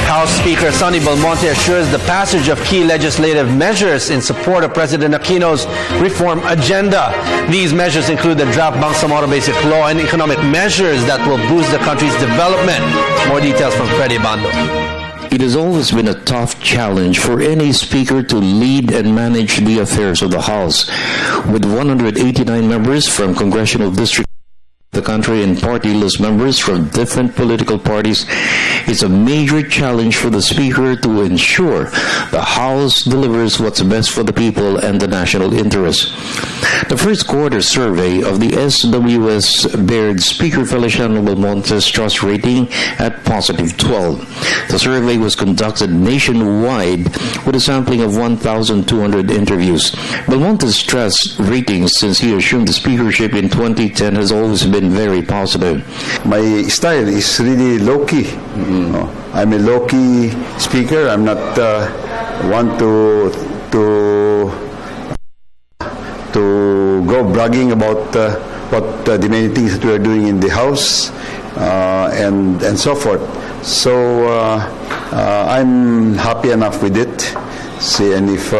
House Speaker Sonny Belmonte assures the passage of key legislative measures in support of President Aquino's reform agenda. These measures include the draft Bangsamoro Basic Law and economic measures that will boost the country's development. More details from Freddie Abando. It has always been a tough challenge for any speaker to lead and manage the affairs of the House. With 189 members from congressional districts, the country and partyless members from different political parties, it's a major challenge for the Speaker to ensure the House delivers what's best for the people and the national interest. The first quarter survey of the SWS Baird Speaker Feliciano Belmonte's trust rating at positive 12. The survey was conducted nationwide with a sampling of 1,200 interviews. Belmonte's trust rating since he assumed the speakership in 2010 has always been very positive. My style is really low-key. I'm a low-key speaker. I'm not one to go bragging about the many things that we are doing in the House and so forth. So I'm happy enough with it. See, and if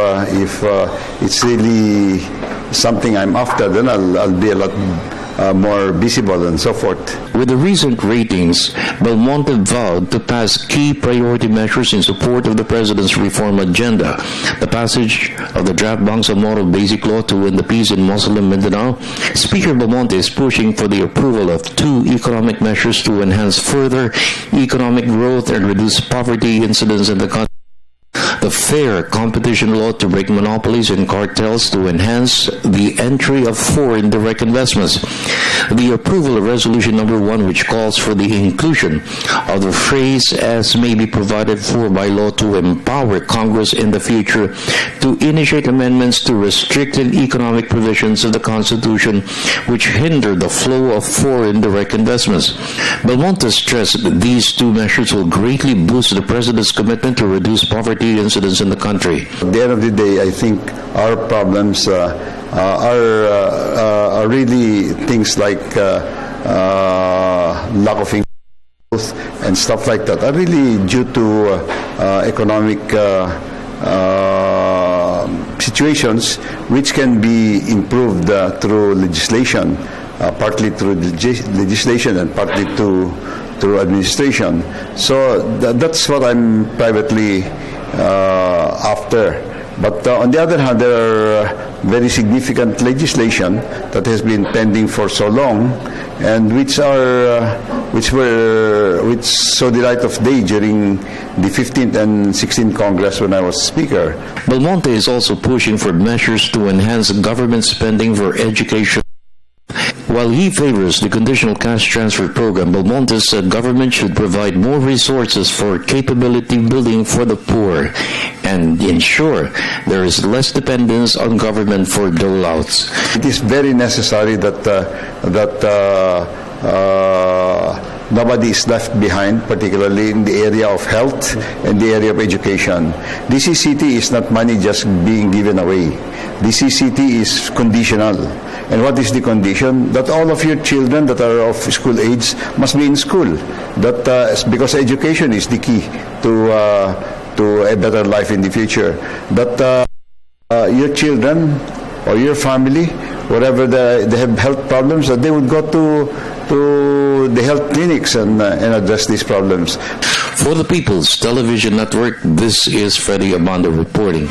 it's really something I'm after, then I'll be a lot more visible and so forth. With the recent ratings, Belmonte vowed to pass key priority measures in support of the President's reform agenda. The passage of the draft Bangsamoro Basic Law to win the peace in Muslim Mindanao. Speaker Belmonte is pushing for the approval of 2 economic measures to enhance further economic growth and reduce poverty incidents in the country. The Fair Competition Law to break monopolies and cartels to enhance the entry of foreign direct investments. The approval of Resolution Number 1, which calls for the inclusion of the phrase "as may be provided for by law" to empower Congress in the future to initiate amendments to restricted economic provisions of the Constitution which hinder the flow of foreign direct investments. Belmonte stressed that these 2 measures will greatly boost the President's commitment to reduce poverty incidents in the country. At the end of the day, I think our problems are really things like lack of income and stuff like that are really due to economic situations which can be improved through legislation, partly through legislation and partly through administration. So that's what I'm privately after. But on the other hand, there are very significant legislation that has been pending for so long, and which saw the light of day during the 15th and 16th Congress when I was Speaker. Belmonte is also pushing for measures to enhance government spending for education. While he favors the conditional cash transfer program, Belmonte said government should provide more resources for capability building for the poor and ensure there is less dependence on government for doleouts. It is very necessary that nobody is left behind, particularly in the area of health and the area of education. DCCT is not money just being given away. DCCT is conditional. And what is the condition? That all of your children that are of school age must be in school. That because education is the key to a better life in the future. That your children or your family, wherever they have health problems, that they would go to the health clinics and address these problems. For the People's Television Network, this is Freddie Abando reporting.